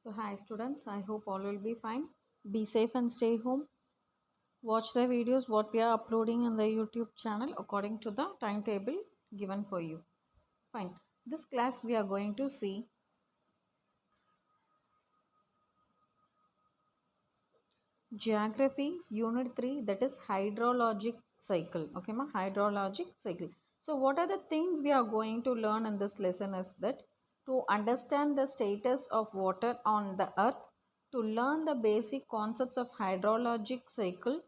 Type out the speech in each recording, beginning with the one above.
So hi students, I hope all will be fine. Be safe and stay home. Watch the videos what we are uploading in the YouTube channel according to the timetable given for you. Fine. This class we are going to see Geography Unit 3, that is hydrologic cycle. Okay ma, hydrologic cycle. So what are the things we are going to learn in this lesson is that to understand the status of water on the earth, to learn the basic concepts of hydrologic cycle,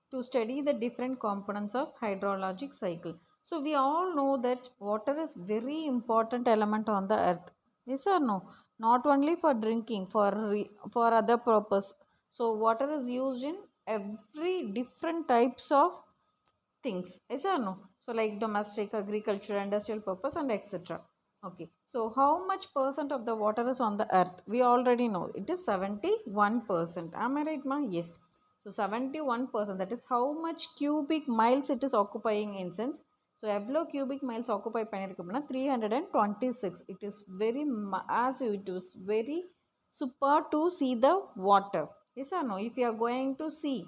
to study the different components of hydrologic cycle. So we all know that water is very important element on the earth. Yes or no? Not only for drinking, for other purpose. So water is used in every different types of things. Yes or no? So like domestic, agriculture, industrial purpose and etc. Okay. So how much percent of the water is on the earth? We already know it is 71%. Am I right, ma? Yes. So 71%, that is how much cubic miles it is occupying in sense. So எவ்வளோ cubic miles occupy பண்ணியிருக்கும்னா 326. It is very massive. It is very super to see the water. Yes or no? If you are going to see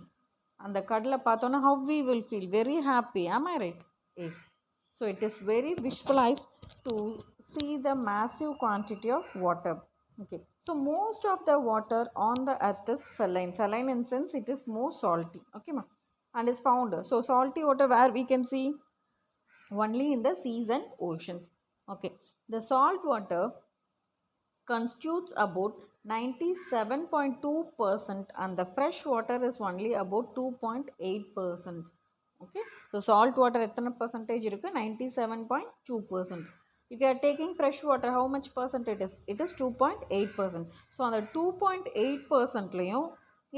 and the கடலை பார்த்தோன்னா how we will feel very happy. Am I right? Yes. So it is very visualized to see the massive quantity of water. Okay. So most of the water on the earth is saline. Saline in sense it is more salty. Okay, ma. And is found. So salty water where we can see only in the seas and oceans. Okay. The salt water constitutes about 97.2% and the fresh water is only about 2.8%. Okay, so salt water எத்தனை percentage இருக்கு 97.2%. If you are taking fresh water, how much percent it is? It is 2.8%. So on the 2.8% லையும்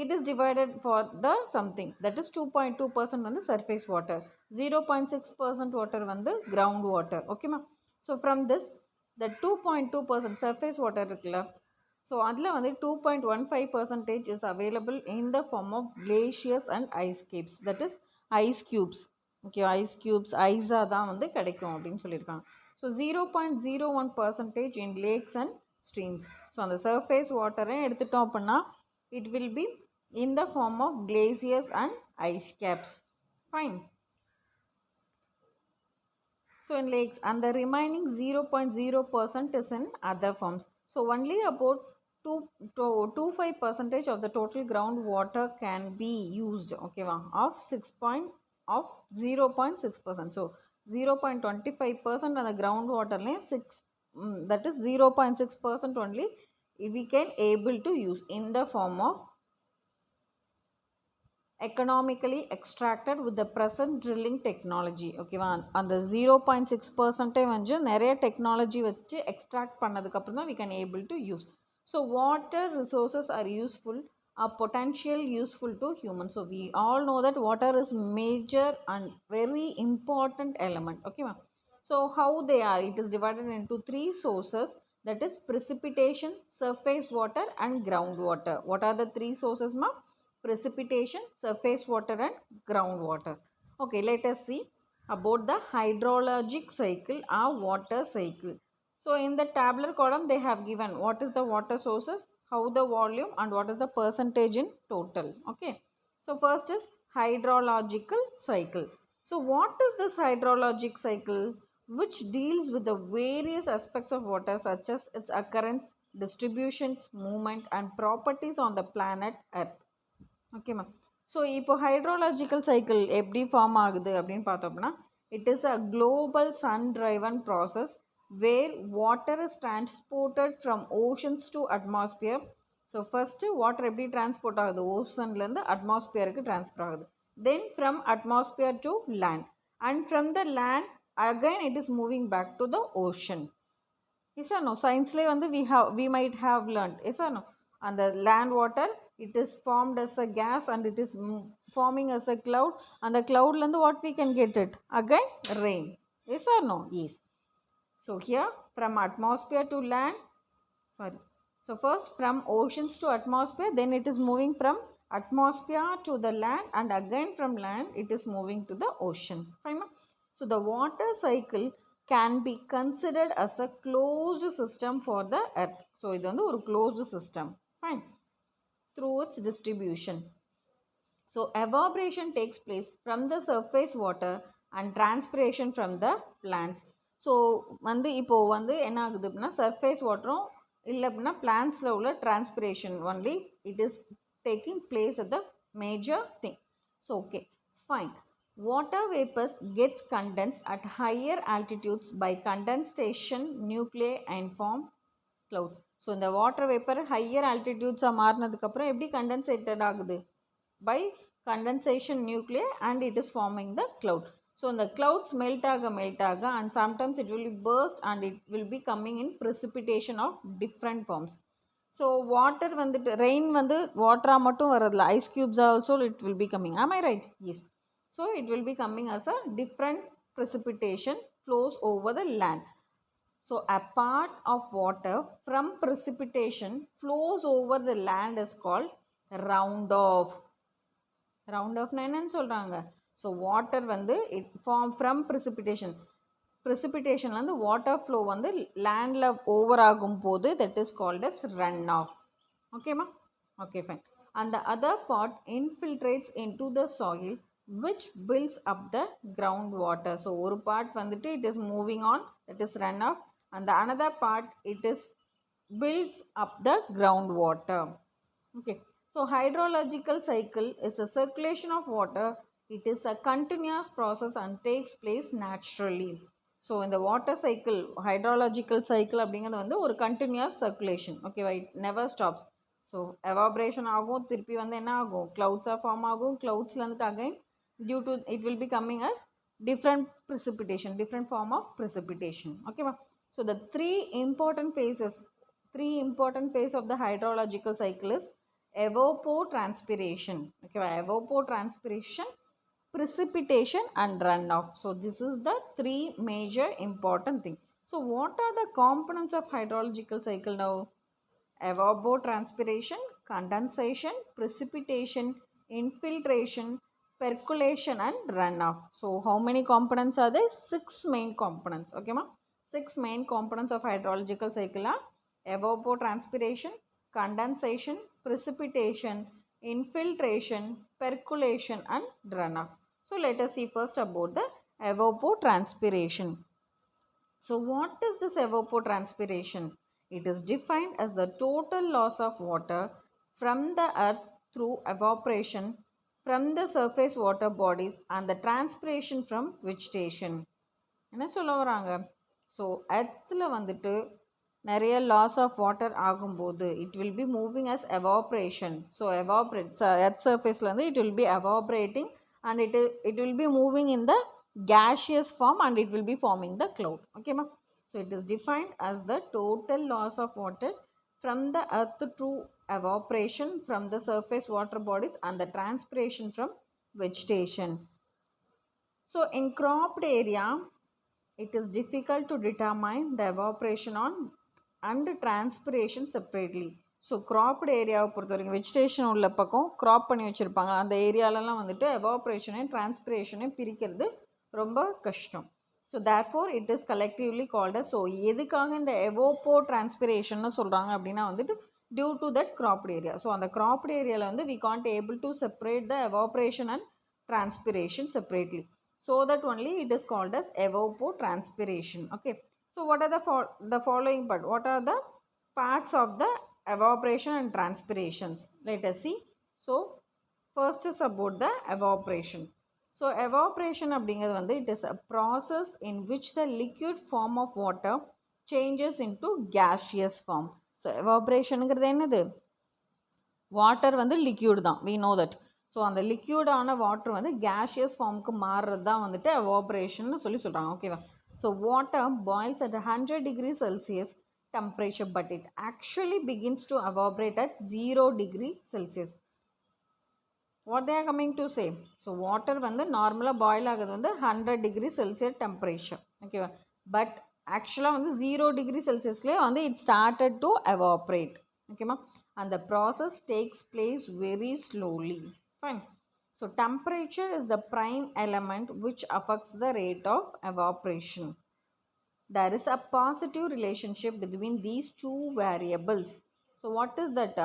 it is divided for the something, that is 2.2% வந்து surface water, 0.6% water வந்து ground water. Okay ma. So from this the 2.2% surface water இருக்குல்ல, so அதில் வந்து 2.15% is available in the form of glaciers and ice caps, that is ice cubes. Okay, ice cubes ஐஸாக தான் வந்து கிடைக்கும் அப்படின்னு சொல்லியிருக்காங்க. So 0.01% in lakes and streams. So அந்த surface water எடுத்துட்டோம் அப்படின்னா it will be in the form of glaciers and ice caps. Fine. So in lakes, and the remaining 0.0% is in other forms. So only about 25% of the total groundwater can be used. Okay, of 0.6%. So 0.25% on the groundwater, that is 0.6% only we can able to use in the form of economically extracted with the present drilling technology. ஓகேவா, அந்த 0.6% வந்து நிறைய technology வச்சு extract பண்ணதுக்கப்புறம் தான் we can able to use. So water resources are useful, are potential useful to humans. So we all know that water is major and very important element. Okay ma. So how they are, it is divided into three sources, that is precipitation, surface water and groundwater. What are the three sources ma? Precipitation, surface water and groundwater. Okay, let us see about the hydrologic cycle or water cycle. So in the tabular column they have given what is the water sources, how the volume and what is the percentage in total. Okay. So first is hydrological cycle. So what is this hydrologic cycle? Which deals with the various aspects of water such as its occurrence, distributions, movement and properties on the planet Earth. Okay ma'am. So இப்போ hydrological cycle எப்படி form ஆகுது அப்படின்னு பார்த்தோம்னா it is a global sun driven process where water is transported from oceans to atmosphere. So first water எப்படி transport ஆகுது, ஓஷன்லேருந்து அட்மாஸ்பியருக்கு transfer ஆகுது. Then from atmosphere to land and from the land again it is moving back to the ocean. Yes or no? சயின்ஸ்லேயே வந்து we might have learned. Yes or no? அந்த land water it is formed as a gas and it is forming as a cloud, and the cloud lende what we can get it again rain. Yes or no? Yes. So here from atmosphere to land, sorry, so first from oceans to atmosphere, then it is moving from atmosphere to the land and again from land it is moving to the ocean. Fine. So the water cycle can be considered as a closed system for the earth. So இது வந்து ஒரு closed system. Fine. Through its distribution. So evaporation takes place from the surface water and transpiration from the plants. So வந்து இப்போது வந்து என்ன ஆகுது அப்படின்னா surface வாட்டரும் இல்லை அப்படின்னா பிளான்ஸில் உள்ள transpiration only it is taking place at the major thing. So okay fine. Water vapors gets condensed at higher altitudes by condensation nuclei and form clouds. So இந்த வாட்டர் வேப்பர் ஹையர் ஆல்டிடியூட்ஸாக மாறினதுக்கப்புறம் எப்படி condensated ஆகுது? By condensation nuclear and it is forming the cloud. So இந்த clouds melt ஆக and sometimes it will be burst and it will be coming in precipitation of different forms. So water வந்துட்டு rain வந்து வாட்டராக மட்டும் வரதில்ல, ice cubes also it will be coming. Am I right? Yes. So it will be coming as a different precipitation flows over the land. So a part of water from precipitation flows over the land is called round off. Round off na enna solranga? So water வந்து it form from precipitation. Precipitation வந்து water flow வந்து landல over ஆகும் போது that is called as runoff. Okay ma? Okay fine. And the other part infiltrates into the soil which builds up the groundwater. So ஒரு part வந்துட்டு it is moving on, that is runoff, and the another part it is builds up the groundwater. Okay. So hydrological cycle is the circulation of water. It is a continuous process and takes place naturally. So in the water cycle, hydrological cycle அப்படிங்கிறது வந்து ஒரு continuous circulation. Okay, it never stops. So evaporation ஆகும், திருப்பி வந்து என்ன ஆகும், clouds form ஆகும், cloudsல வந்துட்டு again due to it will be coming as different precipitation, different form of precipitation. Okay, so the three important phases of the hydrological cycle is evapotranspiration. Okay, evapotranspiration, precipitation and runoff. So this is the three major important things. So what are the components of hydrological cycle now? Evapotranspiration, condensation, precipitation, infiltration, percolation and runoff. So how many components are there? 6 main components. Okay ma? 6 main components of hydrological cycle are evapotranspiration, condensation, precipitation, infiltration, percolation and runoff. So let us see first about the evapotranspiration. So what is this evapotranspiration? It is defined as the total loss of water from the earth through evaporation from the surface water bodies and the transpiration from vegetation. என்ன சொல்ல வராங்க? So எர்த்தில் வந்துட்டு நிறைய loss of water ஆகும்போது it will be moving as evaporation. So Earth சர்ஃபேஸ்லேருந்து it will be evaporating and it will be moving in the gaseous form and it will be forming the cloud. Okay ma? So it is defined as the total loss of water from the earth through evaporation from the surface water bodies and the transpiration from vegetation. So in cropped area it is difficult to determine the evaporation on and transpiration separately. So cropped ஏரியாவை பொறுத்த வரைக்கும் vegetation உள்ள பக்கம் graph பண்ணி வச்சுருப்பாங்க, அந்த ஏரியாலலாம் வந்துட்டு எவாப்ரேஷனையும் டிரான்ஸ்பிரேஷனையும் பிரிக்கிறது ரொம்ப கஷ்டம். So therefore it is collectively called. So எதுக்காக இந்த எவோப்போ டிரான்ஸ்பிரேஷன்னு சொல்கிறாங்க அப்படின்னா வந்துட்டு due to that cropped area. So அந்த க்ராப்டு ஏரியாவில் வந்து we can't able to separate the evaporation and transpiration separately. So that only it is called as evapotranspiration. Okay. So what are the following part? What are the parts of the evaporation and transpirations? Let us see. So first is about the evaporation. So evaporation அப்படிங்கிறது வந்து it is a process in which the liquid form of water changes into gaseous form. So evaporationங்கிறது என்னது? Water வந்து liquid தான், we know that. So அந்த லிக்யூடான water வந்து gaseous ஃபார்முக்கு மாறுறது தான் வந்துட்டு எவாப்ரேஷன் சொல்லி சொல்கிறாங்க. ஓகேவா? So water boils at 100 degree Celsius temperature but it actually begins to evaporate at 0 degree Celsius. What they are coming to say? So water வந்து நார்மலாக பாயில் ஆகுது வந்து 100 degree Celsius டெம்பரேச்சர். ஓகேவா? பட் ஆக்சுவலாக வந்து 0 degree Celsiusலேயே வந்து it started to evaporate. ஓகேமா? And the process takes place very slowly. Fine. So temperature is the prime element which affects the rate of evaporation. there is a positive relationship between these two variables. So what is that?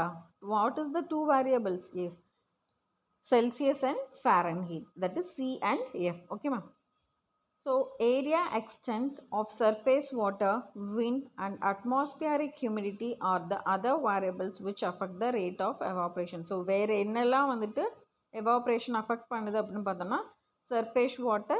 What is the two variables? Yes, Celsius and Fahrenheit, that is C and F. Okay ma'am. So area, extent of surface water, wind and atmospheric humidity are the other variables which affect the rate of evaporation. So வேறு என்னெல்லாம் வந்துட்டு evaporation affect பண்ணுது அப்படின்னு பார்த்தோம்னா surface water,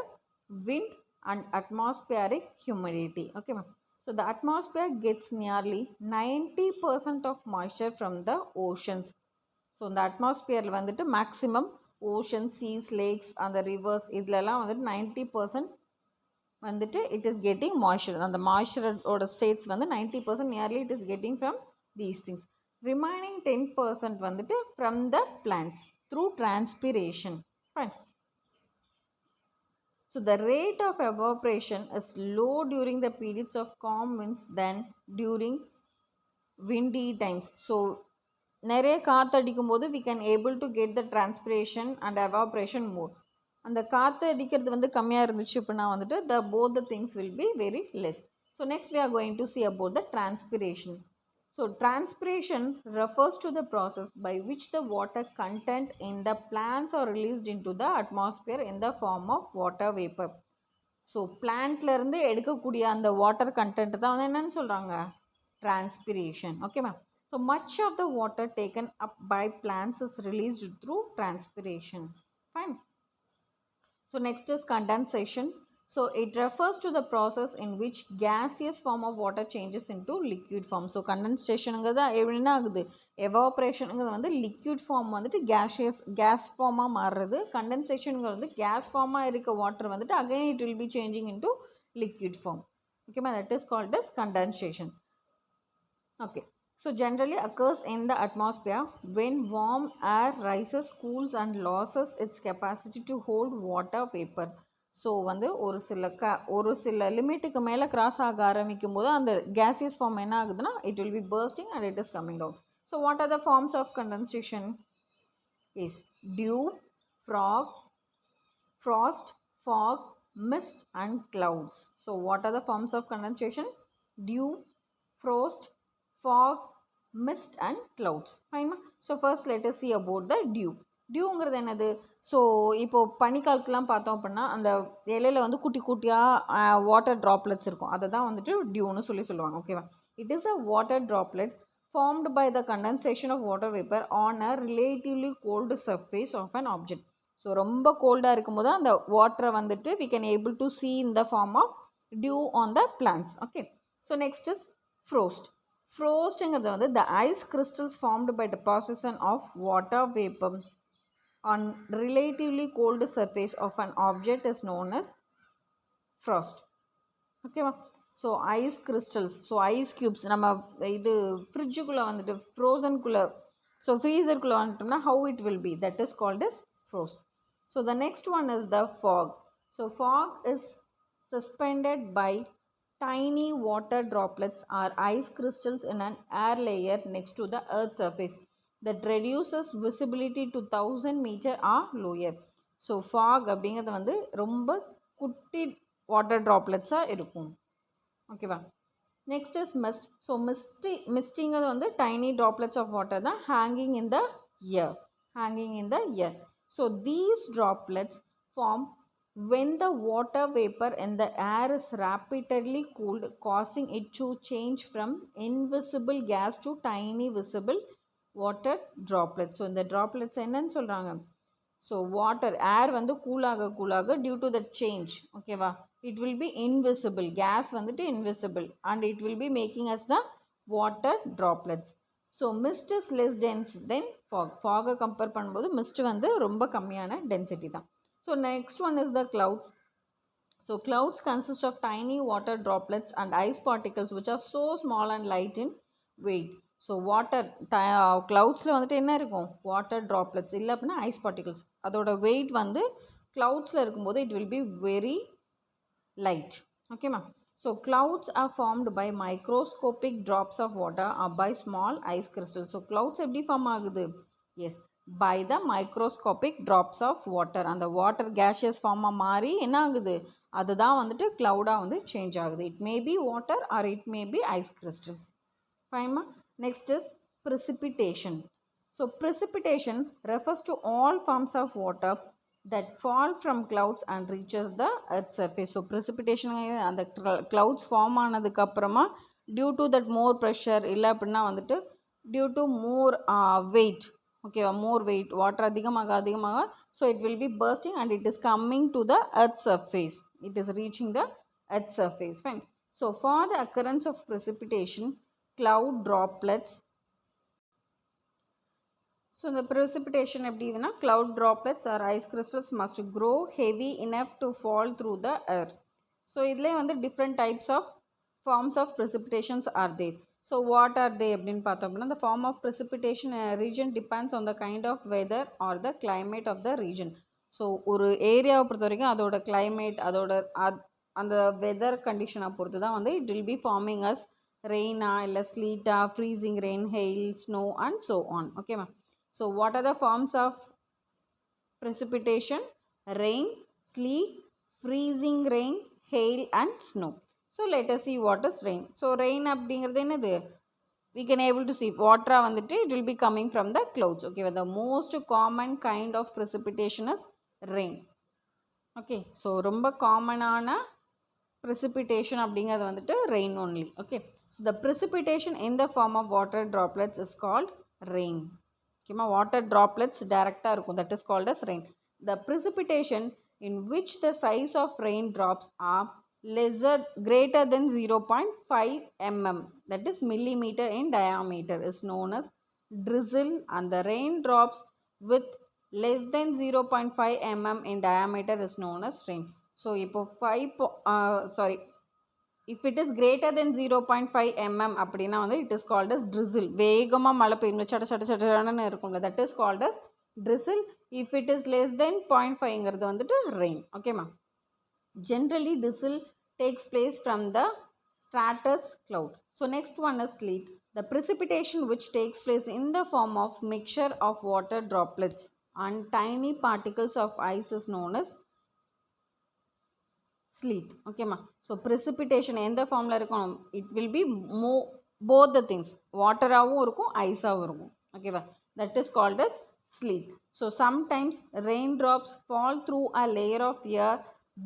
wind and atmospheric humidity. Okay ma'am. So the atmosphere gets nearly 90% of moisture from the oceans. So இந்த அட்மாஸ்பியரில் வந்துட்டு maximum ocean, cheese, lakhs, அந்த reverse இதுலலாம் வந்துட்டு 90% வந்துட்டு இட் இஸ் கெட்டிங் மாய்ஸ்சர். அந்த மாய்ஸ்சரோட ஸ்டேட்ஸ் வந்து 90% nearly it is getting from these things. Remaining 10% வந்துட்டு from the plants through transpiration. Fine. So the rate of evaporation is low during the periods of calm winds than during windy times. So நிறைய காற்றடிக்கும் போது we can able to get the transpiration and evaporation more. அந்த காற்று அடிக்கிறது வந்து கம்மியாக இருந்துச்சு அப்படின்னா வந்துட்டு both the things will be very less. So next we are going to see about the transpiration. So transpiration refers to the process by which the water content in the plants are released into the atmosphere in the form of water vapor. So பிளான்ட்லேருந்து எடுக்கக்கூடிய அந்த water content தான் வந்து என்னன்னு சொல்கிறாங்க? Transpiration. Okay ma'am. So much of the water taken up by plants is released through transpiration. Fine. So next is condensation. So it refers to the process in which gaseous form of water changes into liquid form. So condensation என்ன ஆகுது? எவாப்ரேஷனுங்கிறது வந்து liquid form வந்துட்டு gas ஃபார்மாக மாறுறது. கண்டென்சேஷனுங்கிறது வந்து gas ஃபார்மாக இருக்க வாட்டர் வந்துட்டு again it will be changing into liquid form. ஓகேமா, that is called as condensation. Okay. So generally occurs in the atmosphere when warm air rises, cools and loses its capacity to hold water vapor. So வந்து ஒரு சில லிமிட்டுக்கு மேலே cross ஆக ஆரம்பிக்கும் போது அந்த gaseous form என்ன ஆகுதுன்னா it will be bursting and it is coming down. So what are the forms of condensation? Is dew, frost, fog, mist and clouds. So what are the forms of condensation? Dew, frost, fog, mist and clouds. Fine. So first let us see about the dew. டியூங்கிறது என்னது? So இப்போது பனிக்காலத்துலாம் பார்த்தோம் அப்படின்னா அந்த இலையில் வந்து குட்டி குட்டியாக water droplets இருக்கும், அதை தான் வந்துட்டு டியூன்னு சொல்லுவாங்க. ஓகேவா? It is a water droplet formed by the condensation of water vapor on a relatively cold surface of an object. So ரொம்ப கோல்டாக இருக்கும்போது அந்த வாட்டரை வந்துட்டு we can able to see in the form of dew on the plants. Okay. So next is frost. Frostingகிறது வந்து the ice crystals formed by deposition of water vapor on relatively cold surface of an object is known as frost. ஓகேவா? So ice crystals, so ice cubes நம்ம இது ஃப்ரிட்ஜுக்குள்ளே வந்துட்டு ஃப்ரோசனுக்குள்ளே, ஸோ ஃப்ரீசருக்குள்ளே வந்துட்டோம்னா how it will be, that is called as frost. So the next one is the fog. So fog is suspended by tiny water droplets or ice crystals in an air layer next to the earth's surface that reduces visibility to 1000 meter or lower. So fog அப்படிங்கிறது வந்து ரொம்ப குட்டி water ட்ராப்லெட்ஸாக இருக்கும். ஓகேவா? Next is mist. So மிஸ்டிங்கிறது வந்து tiny droplets of water தான் hanging in the air. So these droplets form when the water vapor in the air is rapidly cooled, causing it to change from invisible gas to tiny visible water droplets. So இந்த droplets என்னன்னு சொல்கிறாங்க? So air வந்து கூலாக due to the change, ஓகேவா, it will be invisible, gas வந்துட்டு invisible and it will be making as the water droplets. So mist is less dense then ஃபாகை compare பண்ணும்போது mist வந்து ரொம்ப கம்மியான டென்சிட்டி தான். So next one is the clouds. So clouds consist of tiny water droplets and ice particles which are so small and light in weight. So cloudsல வந்துட்டு என்ன இருக்கும்? Water droplets இல்லை அப்படின்னா ஐஸ் பார்ட்டிகல்ஸ். அதோட வெயிட் வந்து cloudsல இருக்கும்போது it will be very light. Okay ma'am. So clouds are formed by microscopic drops of water or by small ice crystals. So clouds எப்படி form ஆகுது? Yes, by the microscopic drops of water. அந்த water gaseous ஃபார்மாக மாறி என்ன ஆகுது? அதுதான் வந்துட்டு க்ளவுடாக வந்து சேஞ்ச் ஆகுது. It may be water or it may be ice crystals. ஃபைன்மா. Next is precipitation. So precipitation refers to all forms of water that fall from clouds and reaches the earth surface. So precipitation அந்த clouds form ஆனதுக்கு அப்புறமா due to that more pressure இல்லை அப்படின்னா வந்துட்டு due to more weight, ஓகேவா, more weight, water அதிகமாக so it will be bursting and it is coming to the earth surface. It is reaching the earth surface. Fine. So for the occurrence of precipitation, cloud droplets. So the precipitation எப்படி இதுனா cloud droplets or ice crystals must grow heavy enough to fall through the air. So இதிலே வந்து different types of forms of precipitations are there. So what are they அப்படின்னு பார்த்தோம் அப்படின்னா, the form of precipitation in a region depends on the kind of weather or the climate of the region. So ஒரு ஏரியாவை பொறுத்த வரைக்கும் அதோட climate, அதோட அந்த வெதர் கண்டிஷனை பொறுத்து தான் வந்து it will be forming as ரெயினா இல்லை ஸ்லீட்டா, freezing rain, hail, snow and so on. Okay ma'am. So what are the forms of precipitation? Rain, sleet, freezing rain, hail and snow. So let us see what is rain. So rain அப்படிங்கிறது என்னது? We can able to see water வந்துட்டு it will be coming from the clouds. Okay, the most common kind of precipitation is rain. Okay, so ரொம்ப காமனான precipitation அப்படிங்கிறது வந்துட்டு rain only. Okay, so the precipitation in the form of water droplets is called rain. Okay, water droplets directா இருக்கும், that is called as rain. The precipitation in which the size of raindrops are greater than 0.5 mm, that is millimeter in diameter, is known as drizzle, and the raindrops with less than 0.5 mm in diameter is known as rain. So இப்போ if it is greater than 0.5 mm அப்படின்னா வந்து it is called as drizzle. வேகமாக மழை பெய்யும், சட சட சடன்னு இருக்கும்ல, that is called as drizzle. If it is less than 0.5ங்கிறது வந்துட்டு rain. ஓகேம்மா. Generally drizzle takes place from the stratus cloud. So next one is sleet. The precipitation which takes place in the form of mixture of water droplets and tiny particles of ice is known as sleet. Okay ma. So precipitation எந்த ஃபார்ம்ல இருக்கும்? It will be both the things, வாட்டராகவும் இருக்கும் ஐஸாகவும் இருக்கும். ஓகேவா, that is called as sleet. So sometimes raindrops fall through a layer of air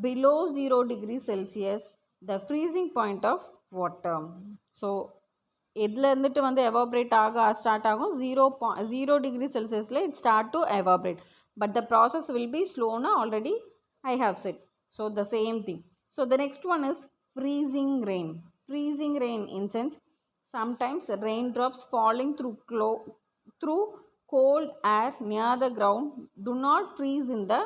below 0 degrees Celsius, the freezing point of water. So இதில் இருந்துட்டு வந்து evaporate ஆக ஸ்டார்ட் ஆகும் 0 degree Celsiusல it start to evaporate, but the process will be slow na, already I have said. So the same thing. So the next one is freezing rain. Freezing rain in sense sometimes raindrops falling through cold air near the ground do not freeze in the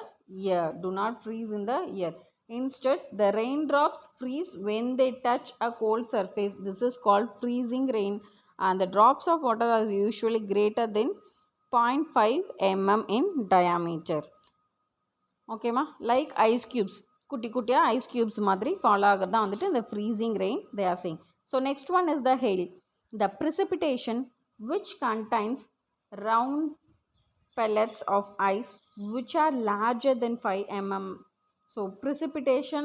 air. Do not freeze in the air. Instead, the raindrops freeze when they touch a cold surface. This is called freezing rain, and the drops of water are usually greater than 0.5 mm in diameter. Okay ma, like ice cubes, குட்டி குட்டியாக ice cubes மாதிரி follow ஆகிறது தான் வந்துட்டு இந்த freezing rain they are saying. So next one is the hail. The precipitation which contains round pellets of ice which are larger than 5 mm. So precipitation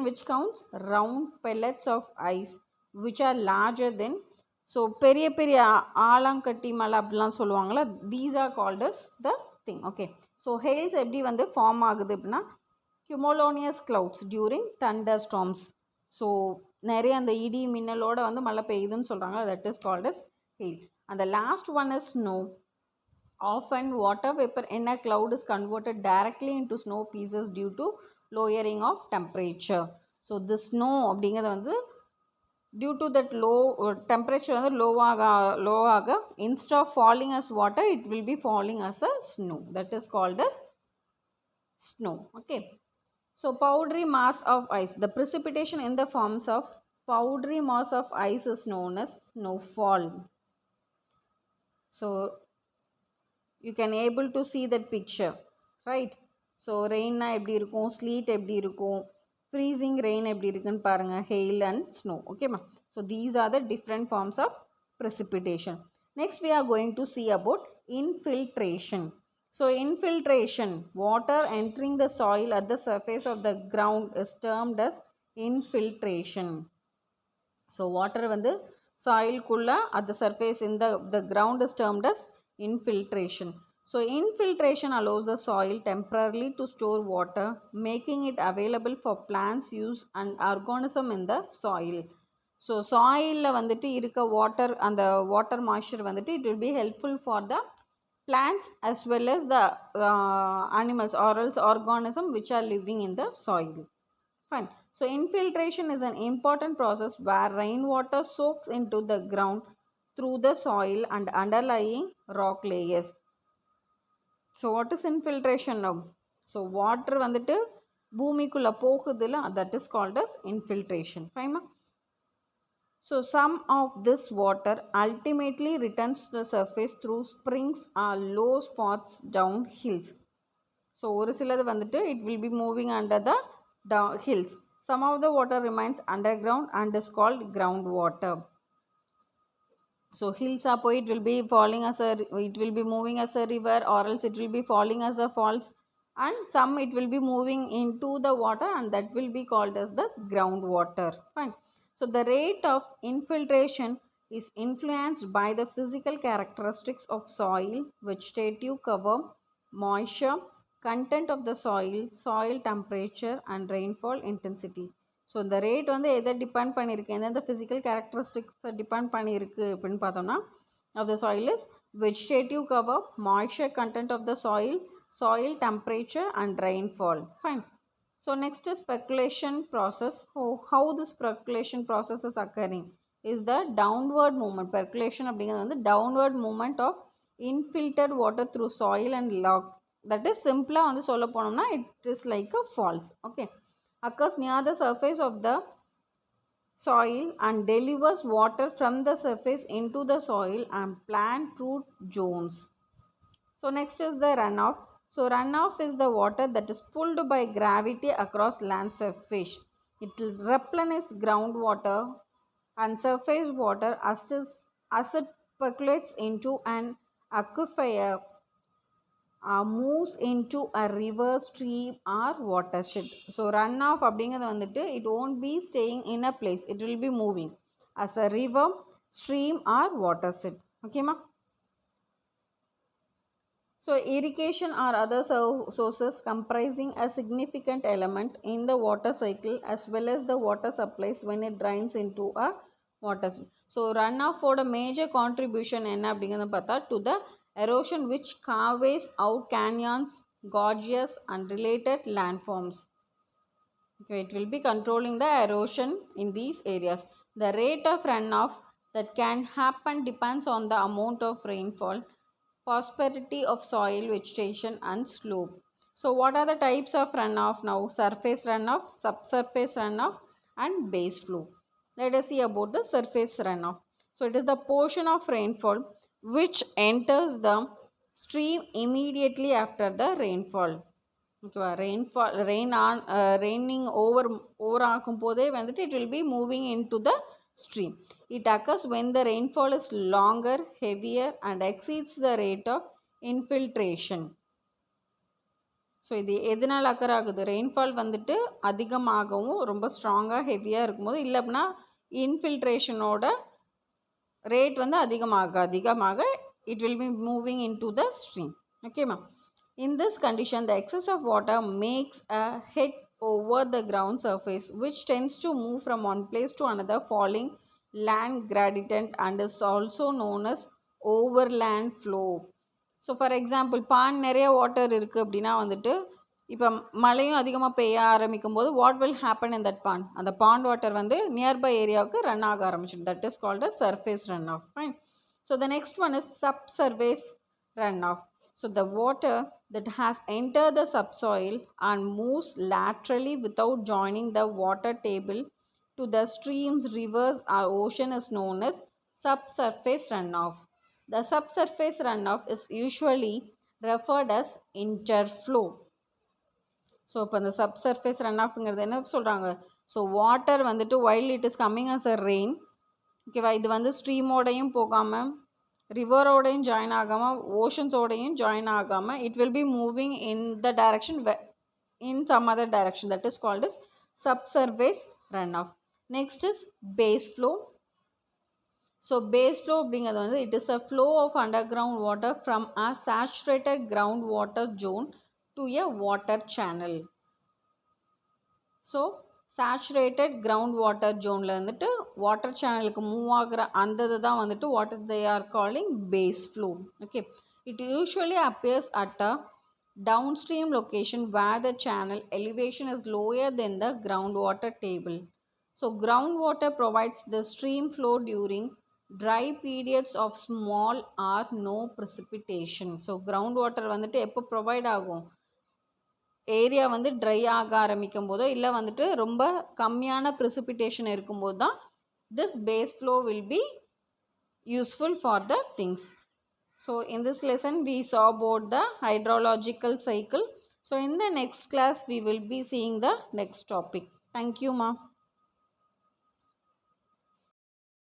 which counts round pellets of ice which are larger than, so பெரிய பெரிய ஆலாங்கட்டி மலை அப்படிலாம் சொல்லுவாங்களா, these are called as the thing. Okay, so hails எப்படி வந்து form ஆகுது அப்படின்னா cumulonious clouds during thunderstorms. ஸோ நிறைய அந்த இடி மின்னலோட வந்து மழை பெய்யுதுன்னு சொல்கிறாங்க, that is called as hail. And the last one is snow. Often water vapor in a cloud is converted directly into snow pieces due to lowering of temperature. So this snow அப்படிங்கிறது வந்து due to that low temperature வந்து லோவாக instead of falling as water it will be falling as a snow, that is called as snow. Okay, so powdery mass of ice. The precipitation in the forms of powdery mass of ice is known as snowfall. So you can able to see that picture, right? So rain na எப்படி இருக்கும், sleet எப்படி இருக்கும், freezing rain எப்படி இருக்குன்னு பாருங்க, hail and snow. Okay ma. So these are the different forms of precipitation. Next we are going to see about infiltration. So infiltration, water entering the soil at the surface of the ground is termed as infiltration. So water வந்து soil kulla at the surface in the ground is termed as infiltration. So infiltration allows the soil temporarily to store water, making it available for plants use and organism in the soil. So soil வந்துட்டு இருக்க water அந்த water moisture வந்துட்டு it will be helpful for the plants as well as the animals or else organism which are living in the soil. Fine. So infiltration is an important process where rainwater soaks into the ground through the soil and underlying rock layers. So what is infiltration now? So water வந்துட்டு பூமிக்குள்ள போகுதுல, that is called as infiltration. Fine. So some of this water ultimately returns to the surface through springs or low spots down hills. So ஒரு சிலது வந்துட்டு it will be moving under the hills. Some of the water remains underground and is called groundwater. So hills up it will be falling as it will be moving as a river, or else it will be falling as a falls, and some it will be moving into the water, and that will be called as the groundwater. Fine. So the rate of infiltration is influenced by the physical characteristics of soil, vegetative cover, moisture, content of the soil temperature and rainfall intensity. So இந்த rate வந்து எதை depend பண்ணியிருக்கு, எந்தெந்த physical கேரக்டரிஸ்டிக்ஸை depend பண்ணியிருக்கு அப்படின்னு பார்த்தோம்னா, of the soil is vegetative cover, moisture content of the soil temperature and rainfall. Fine. So next is percolation process. How this percolation process is occurring is the downward movement. Percolation அப்படிங்கிறது வந்து downward movement of infiltered water through soil and log. That is சிம்பிளாக வந்து சொல்ல போனோம்னா it is like a falls. Okay. Occurs near the surface of the soil and delivers water from the surface into the soil and plant root zones. So next is the runoff. So runoff is the water that is pulled by gravity across land surface. It will replenish groundwater and surface water as it percolates into an aquifer, moves into a river, stream or watershed. So runoff அப்படிங்கிறது வந்துட்டு it won't be staying in a place, it will be moving as a river, stream or watershed. Okay ma? So irrigation or other sources comprising a significant element in the water cycle as well as the water supplies when it drains into a watershed. So runoff ஓட major contribution என்ன அப்படிங்கிறது பார்த்தா to the erosion which carves out canyons, gorges and related landforms. Okay, it will be controlling the erosion in these areas. The rate of runoff that can happen depends on the amount of rainfall, prosperity of soil, vegetation and slope. So what are the types of runoff now? Surface runoff, subsurface runoff and base flow. Let us see about the surface runoff. So it is the portion of rainfall which enters the stream immediately after the rainfall. Okay, raining over ஆகும் போதே வந்துட்டு it will be moving into the stream. It occurs when the rainfall is longer, heavier and exceeds the rate of infiltration. So இது எதனால் occur ஆகுது? Rainfall வந்துட்டு அதிகமாகவும் ரொம்ப ஸ்ட்ராங்காக ஹெவியாக இருக்கும்போது, இல்லை அப்படின்னா இன்ஃபில்ட்ரேஷனோட ரேட் வந்து அதிகமாக it will be moving into the stream. Okay ma'am. In this condition, the excess of water makes a head over the ground surface which tends to move from one place to another, falling land gradient and is also known as overland flow. So for example pond நிறைய water இருக்குது அப்படின்னா வந்துட்டு இப்போ மழையும் அதிகமாக பெய்ய ஆரம்பிக்கும் போது what will happen in that pond, அந்த பாண்ட் வாட்டர் வந்து நியர்பை ஏரியாவுக்கு ரன் ஆக ஆரம்பிச்சிடும். That is called a surface run off. Fine. So the next one is subsurface run off. So the water that has entered the subsoil and moves laterally without joining the water table to the streams, rivers or ocean is known as subsurface runoff. The subsurface runoff is usually referred as interflow. So இப்போ இந்த subsurface ரன்ஆஃப்ங்கிறது என்ன சொல்கிறாங்க? So water வந்துட்டு while it is coming as a rain, ஓகேவா, இது வந்து ஸ்ட்ரீமோடையும் போகாமல் ரிவரோடையும் ஜாயின் ஆகாமல் ஓஷன்ஸோடையும் ஜாயின் ஆகாமல் it will be moving in the direction in some other direction, that is called is subsurface run off. Next is base flow. So base flow அப்படிங்கிறது வந்து it is a flow of underground water from a saturated ground water zone to a water channel. So saturated ground water ஜோனில் வந்துட்டு water சேனலுக்கு move ஆகிற அந்த இது தான் வந்துட்டு what is they are calling base flow. Okay, it usually appears at a downstream location where the channel elevation is lower than the groundwater table. So groundwater provides the stream flow during dry periods of small or no precipitation. So groundwater வந்துட்டு எப்போ provide ஆகும், area வந்து try ஆக ஆரம்பிக்கும் போதோ இல்லை வந்துட்டு ரொம்ப கம்மியான ப்ரிசிபிடேஷன் இருக்கும்போது தான் this base flow will be useful for the things. So in this lesson we saw about the hydrological cycle. So in the next class we will be seeing the next topic. Thank you ma.